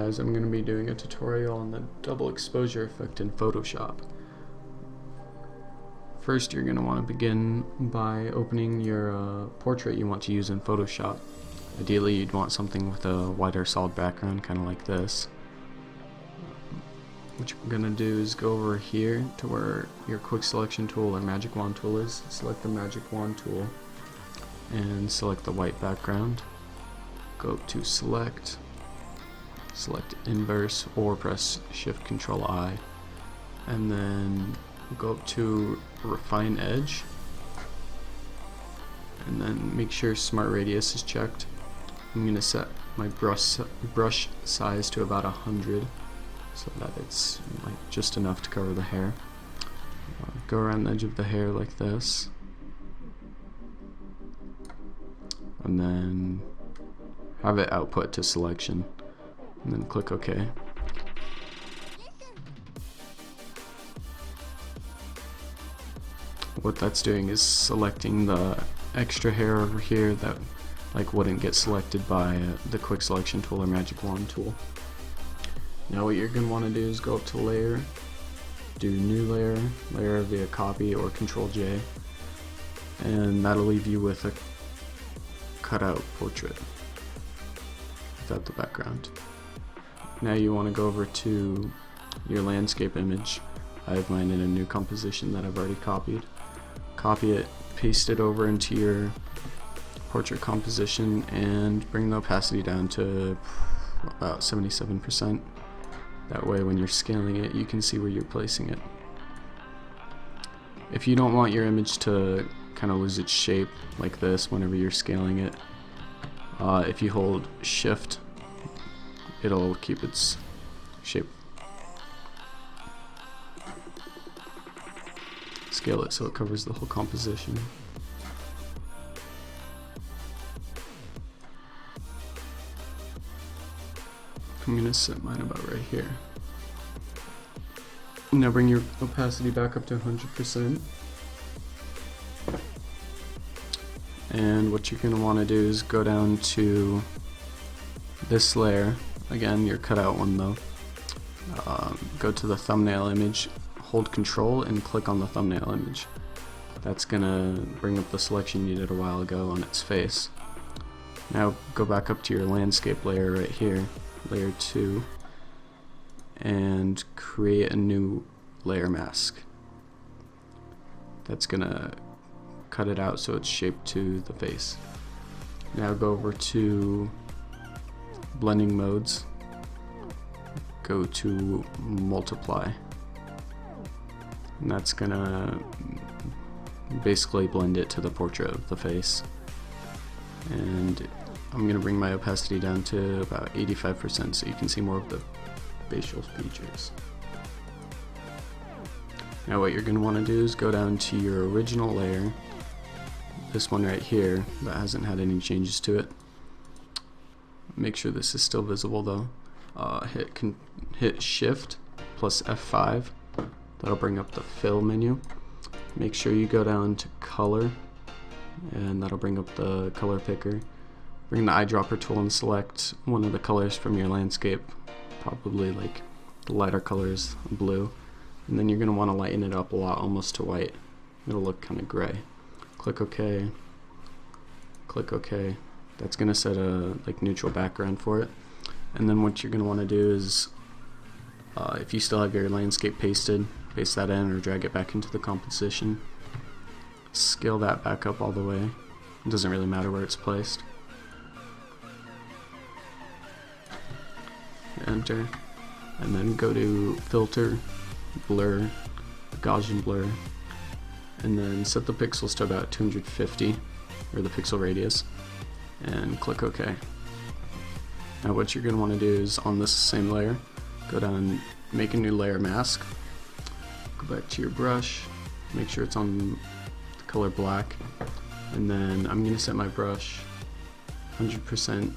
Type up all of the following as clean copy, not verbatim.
guys, I'm going to be doing a tutorial on the double exposure effect in Photoshop. First, you're going to want to begin by opening your portrait you want to use in Photoshop. Ideally, you'd want something with a wider solid background, kind of like this. What you're going to do is go over here to where your quick selection tool or magic wand tool is. Select the magic wand tool and select the white background. Go up to select inverse, or press Shift Control I, and then go up to refine edge, and then make sure smart radius is checked. I'm going to set my brush size to about 100 so that it's like just enough to cover the hair. Go around the edge of the hair like this, and then have it output to selection, and then click OK. What that's doing is selecting the extra hair over here that wouldn't get selected by the quick selection tool or magic wand tool. Now what you're going to want to do is go up to layer, do new layer via copy or Control J, and that'll leave you with a cutout portrait without the background. Now you want to go over to your landscape image. I have mine in a new composition that I've already copied. Copy it, paste it over into your portrait composition, and bring the opacity down to about 77%. That way when you're scaling it, you can see where you're placing it. If you don't want your image to kind of lose its shape like this whenever you're scaling it, if you hold Shift, it'll keep its shape. Scale it so it covers the whole composition. I'm going to set mine about right here. Now bring your opacity back up to 100%. And what you're going to want to do is go down to this layer, again your cutout one though, go to the thumbnail image, hold Control and click on the thumbnail image. That's going to bring up the selection you did a while ago on its face. Now go back up to your landscape layer right here, layer 2, and create a new layer mask. That's going to cut it out so it's shaped to the face. Now go over to blending modes, go to multiply, and that's gonna basically blend it to the portrait of the face. And I'm gonna bring my opacity down to about 85% so you can see more of the facial features. Now what you're gonna want to do is go down to your original layer, this one right here that hasn't had any changes to it. Make sure this is still visible though. Hit Shift plus F5. That'll bring up the fill menu. Make sure you go down to color, and that'll bring up the color picker. Bring the eyedropper tool and select one of the colors from your landscape, probably like the lighter colors, blue. And then you're going to want to lighten it up a lot, almost to white. It'll look kind of gray. Click OK. Click OK. That's going to set a neutral background for it. And then what you're going to want to do is, if you still have your landscape pasted, paste that in or drag it back into the composition. Scale that back up all the way. It doesn't really matter where it's placed. Enter. And then go to Filter, Blur, Gaussian Blur, and then set the pixels to about 250, or the pixel radius, and click OK. Now what you're going to want to do is, on this same layer, go down, make a new layer mask, go back to your brush, make sure it's on the color black, and then I'm going to set my brush 100%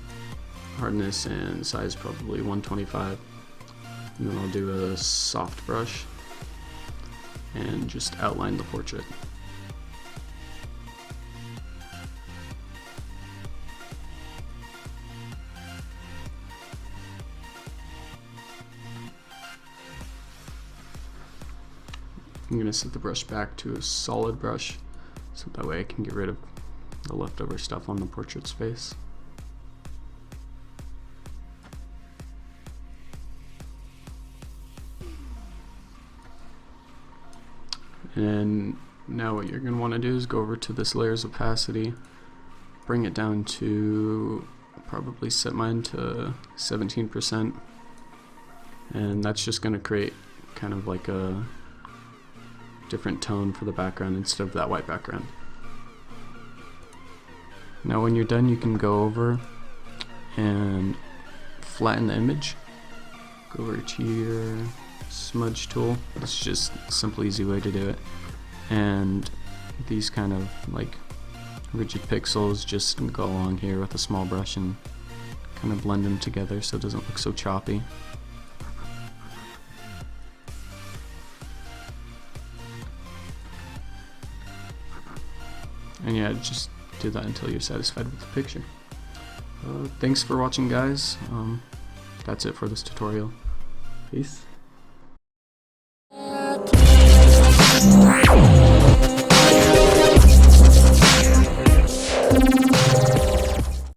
hardness and size probably 125, and then I'll do a soft brush and just outline the portrait. I'm gonna set the brush back to a solid brush, so that way I can get rid of the leftover stuff on the portrait's face. And now what you're going to want to do is go over to this layer's opacity, bring it down to, probably set mine to 17%, and that's just going to create kind of like a different tone for the background instead of that white background. Now when you're done, you can go over and flatten the image. Go over to your smudge tool. It's just a simple, easy way to do it. And these kind of like rigid pixels, just go along here with a small brush and kind of blend them together so it doesn't look so choppy. And yeah, just do that until you're satisfied with the picture. Thanks for watching, guys. That's it for this tutorial. Peace.